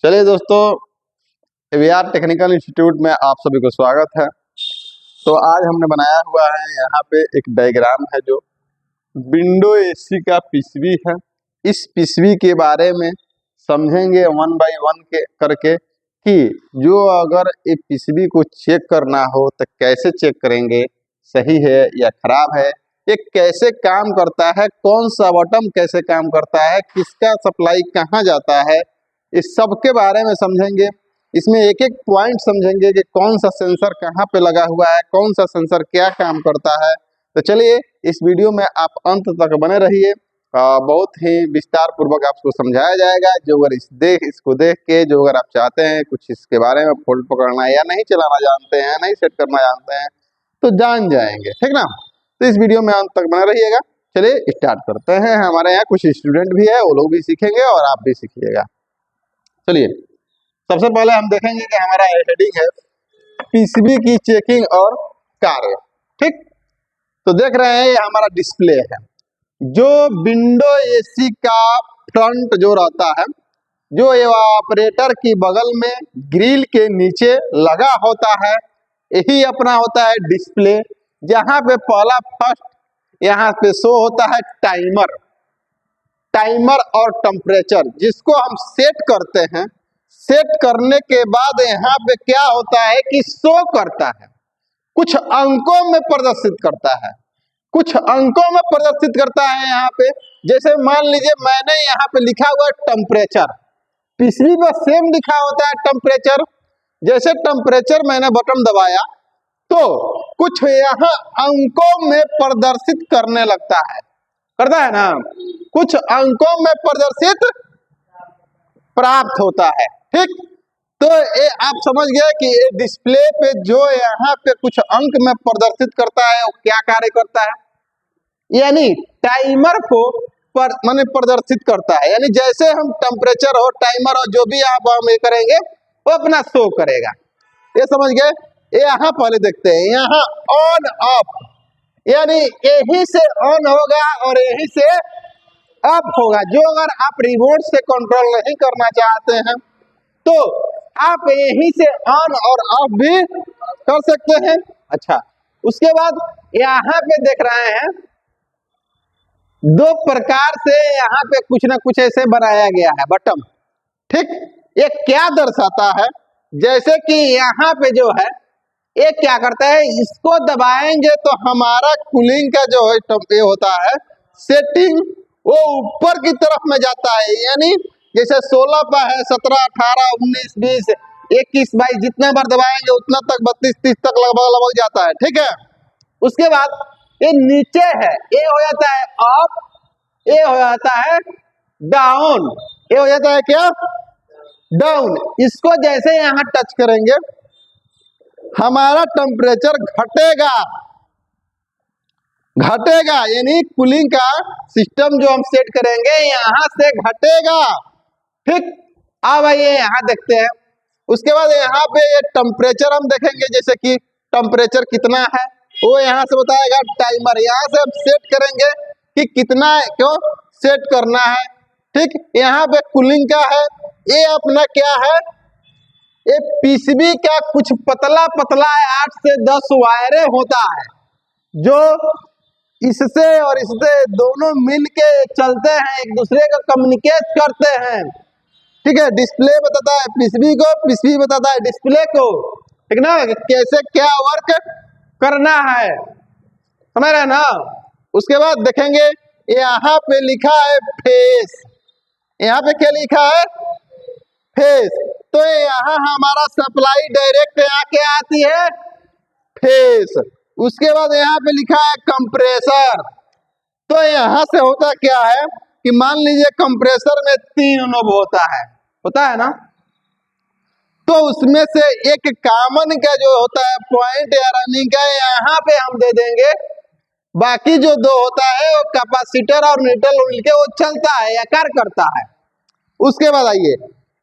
चलिए दोस्तों, AVR technical institute में आप सभी को स्वागत है। तो आज हमने बनाया हुआ है यहाँ पे एक डायग्राम है जो विंडो एसी का पीसीबी है। इस पीसीबी के बारे में समझेंगे वन बाय वन के करके कि जो अगर ये पीसीबी को चेक करना हो तो कैसे चेक करेंगे, सही है या खराब है, ये कैसे काम करता है, कौन सा बटन कैसे काम करता है, किसका सप्लाई कहाँ जाता है, इस सब के बारे में समझेंगे। इसमें एक एक पॉइंट समझेंगे कि कौन सा सेंसर कहाँ पे लगा हुआ है, कौन सा सेंसर क्या काम करता है। तो चलिए इस वीडियो में आप अंत तक बने रहिए। बहुत ही विस्तार पूर्वक आपको समझाया जाएगा। जो अगर इसको देख के जो अगर आप चाहते हैं कुछ इसके बारे में फोल्ड पकड़ना या नहीं चलाना जानते हैं, नहीं सेट करना जानते हैं, तो जान जाएंगे, ठीक ना। तो इस वीडियो में अंत तक बने रहिएगा। चलिए स्टार्ट करते हैं। हमारे यहाँ कुछ स्टूडेंट भी है, वो लोग भी सीखेंगे और आप भी सीखिएगा। चलिए सबसे पहले हम देखेंगे कि हमारा हेडिंग है पीसीबी की चेकिंग और कार्य। ठीक, तो देख रहे हैं ये हमारा डिस्प्ले है। जो विंडो एसी का फ्रंट जो रहता है, जो ऑपरेटर की बगल में ग्रिल के नीचे लगा होता है, यही अपना होता है डिस्प्ले। जहां पे पहला फर्स्ट यहाँ पे शो होता है टाइमर और टेम्परेचर, जिसको हम सेट करते हैं। सेट करने के बाद यहाँ पे क्या होता है कि शो करता है, कुछ अंकों में प्रदर्शित करता है, कुछ अंकों में प्रदर्शित करता है। यहाँ पे जैसे मान लीजिए मैंने यहाँ पे लिखा हुआ है टेम्परेचर, पीसीबी पर सेम लिखा होता है टेम्परेचर। जैसे टेम्परेचर मैंने बटन दबाया तो कुछ यहाँ अंकों में प्रदर्शित करने लगता है, करता है ना, कुछ अंकों में प्रदर्शित प्राप्त होता है। ठीक, तो ये आप समझ गए कि ये डिस्प्ले पे जो यहाँ पे कुछ अंक में प्रदर्शित करता है वो क्या कार्य करता है, यानी टाइमर को माने प्रदर्शित करता है। यानी जैसे हम टेम्परेचर और टाइमर और जो भी आप हम ये करेंगे वो अपना शो करेगा। ये समझ गए। ये यहाँ पहले देखते हैं, यहाँ ऑन ऑफ, यानी यही से ऑन होगा और यही से ऑफ होगा। जो अगर आप रिमोट से कंट्रोल नहीं करना चाहते हैं तो आप यहीं से ऑन और ऑफ भी कर सकते हैं। अच्छा, उसके बाद यहाँ पे देख रहे हैं दो प्रकार से यहाँ पे कुछ ना कुछ ऐसे बनाया गया है बटन। ठीक, ये क्या दर्शाता है, जैसे कि यहाँ पे जो है ये क्या करता है, इसको दबाएंगे तो हमारा कूलिंग का जो है ये होता है सेटिंग, वो ऊपर की तरफ में जाता है। यानी जैसे 16 पर है, 17, 18, 19, 20, 21, 22 जितना बार दबाएंगे उतना तक 32, 30 तक लगभग जाता है। ठीक है, उसके बाद ये नीचे है, ये हो जाता है अप, ये हो जाता है डाउन, ये हो जाता है क्या, डाउन। इसको जैसे यहाँ टच करेंगे हमारा टेम्परेचर घटेगा, यानी कूलिंग का सिस्टम जो हम सेट करेंगे यहाँ से घटेगा। ठीक, अब आइए यहाँ देखते हैं। उसके बाद यहाँ पे ये टेम्परेचर हम देखेंगे, जैसे कि टेम्परेचर कितना है वो यहाँ से बताएगा टाइमर। यहाँ से हम सेट करेंगे कि कितना क्यों सेट करना है। ठीक, यहाँ पे कूलिंग का है, ये अपना क्या है, ये पीसीबी का कुछ पतला पतला 8 से 10 वायरे होता है, जो इससे और इससे दोनों मिल के चलते हैं, एक दूसरे का कम्युनिकेट करते हैं। ठीक है, डिस्प्ले बताता है पीसीबी को, पीसीबी बताता है डिस्प्ले को। ठीक ना, कैसे क्या वर्क करना है, समझ रहे ना। उसके बाद देखेंगे यहाँ पे लिखा है फेस, यहाँ पे क्या लिखा है, फेस। तो यहाँ हमारा सप्लाई डायरेक्ट यहाँ क्या आती है, फेस। उसके बाद यहाँ पे लिखा है कंप्रेसर। तो यहाँ से होता क्या है कि मान लीजिए कंप्रेसर में 3 नोब होता है ना, तो उसमें से एक कॉमन का जो होता है पॉइंट या रनिंग का यहाँ पे हम दे देंगे, बाकी जो 2 होता है वो कैपेसिटर और न्यूट्रल मिलके वो चलता है या कार्य करता है। उसके बाद आइए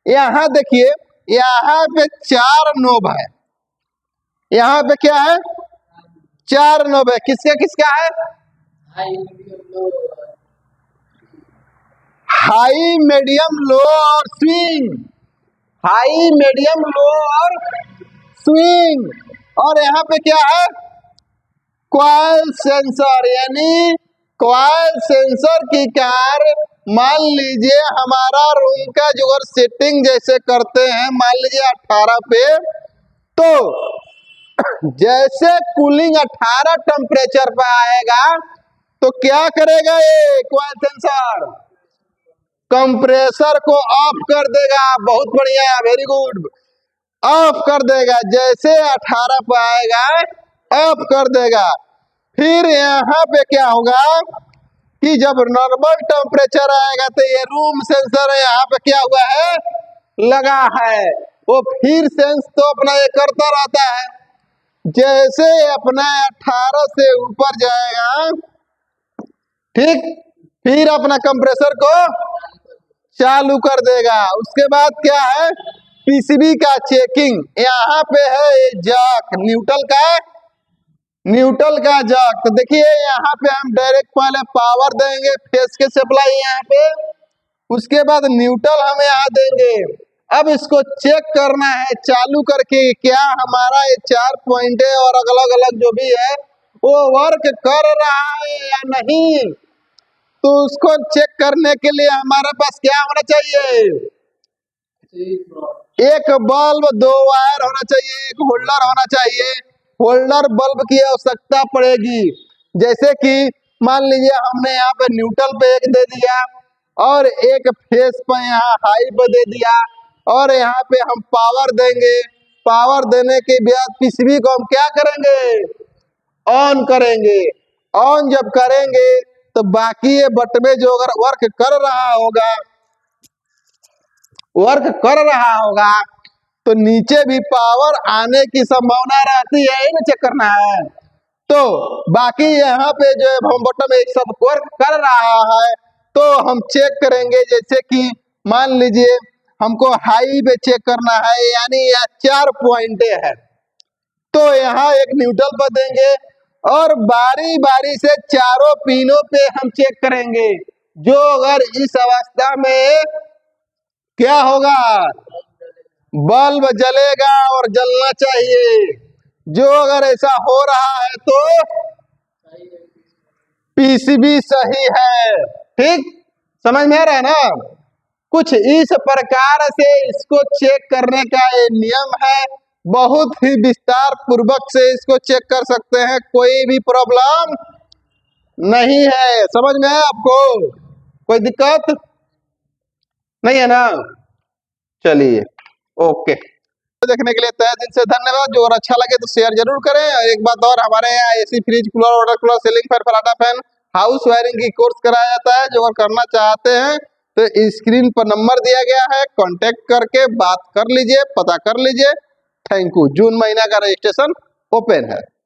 यहाँ देखिए, यहाँ पे 4 नोब है, यहाँ पे क्या है, 4 नोब है। किसका किसका है, हाई, मीडियम, लो और स्विंग। हाई, मीडियम, लो और स्विंग। और यहाँ पे क्या है, कॉइल सेंसर, यानी कॉइल सेंसर की कार्य, मान लीजिए हमारा रूम का जो अगर सेटिंग जैसे करते हैं, मान लीजिए 18 पे, तो जैसे कूलिंग 18 टेम्परेचर पे आएगा तो क्या करेगा ये कॉइल सेंसर, कंप्रेसर को ऑफ कर देगा। बहुत बढ़िया, वेरी गुड, ऑफ कर देगा। जैसे 18 पे आएगा ऑफ कर देगा। फिर यहाँ पे क्या होगा कि जब नॉर्मल टेम्परेचर आएगा तो ये रूम सेंसर यहाँ पे क्या हुआ है, लगा है, वो फिर सेंस तो अपना ये करता रहता है। जैसे अपना 18 से ऊपर जाएगा, ठीक, फिर अपना कंप्रेसर को चालू कर देगा। उसके बाद क्या है, पीसीबी का चेकिंग। यहाँ पे है जैक, न्यूट्रल का जैक। तो देखिए यहाँ पे हम डायरेक्ट पहले पावर देंगे, फेस के सप्लाई यहाँ पे, उसके बाद न्यूट्रल हम यहाँ देंगे। अब इसको चेक करना है चालू करके, क्या हमारा ये 4 पॉइंट है और अलग अलग जो भी है वो वर्क कर रहा है या नहीं। तो उसको चेक करने के लिए हमारे पास क्या होना चाहिए, एक बल्ब, 2 वायर होना चाहिए, एक होल्डर होना चाहिए। होल्डर बल्ब की आवश्यकता पड़ेगी। जैसे कि मान लीजिए हमने यहाँ पे न्यूट्रल पे एक दे दिया और एक फेस पे यहाँ हाई पे दे दिया, और यहाँ पे हम पावर देंगे। पावर देने के बाद पीसीबी को हम क्या करेंगे, ऑन करेंगे। ऑन जब करेंगे तो बाकी ये बटवे जो अगर वर्क कर रहा होगा तो नीचे भी पावर आने की संभावना रहती है, ना चेक करना है। तो बाकी यहाँ पे जो हम बटन एक सब वर्क कर रहा है तो हम चेक करेंगे। जैसे कि मान लीजिए हमको हाई पे चेक करना है, यानी यह 4 पॉइंट है, तो यहाँ एक न्यूट्रल पर देंगे और बारी बारी से चारों पिनों पे हम चेक करेंगे। जो अगर इस अवस्था में क्या होगा, बल्ब जलेगा और जलना चाहिए। जो अगर ऐसा हो रहा है तो पीसीबी सही है। ठीक, समझ में आ रहा है ना। कुछ इस प्रकार से इसको चेक करने का ये नियम है। बहुत ही विस्तार पूर्वक से इसको चेक कर सकते हैं, कोई भी प्रॉब्लम नहीं है। समझ में है आपको, कोई दिक्कत नहीं है ना। चलिए, ओके, देखने के लिए तहे दिल से धन्यवाद। जो और अच्छा लगे तो शेयर जरूर करें। और एक बात और, हमारे यहाँ AC, fridge, cooler, water cooler, ceiling fan, फराटा फैन, हाउस वायरिंग की कोर्स कराया जाता है। जो अगर करना चाहते हैं तो स्क्रीन पर नंबर दिया गया है, कांटेक्ट करके बात कर लीजिए, पता कर लीजिए। Thank you. जून महीना का रजिस्ट्रेशन ओपन है।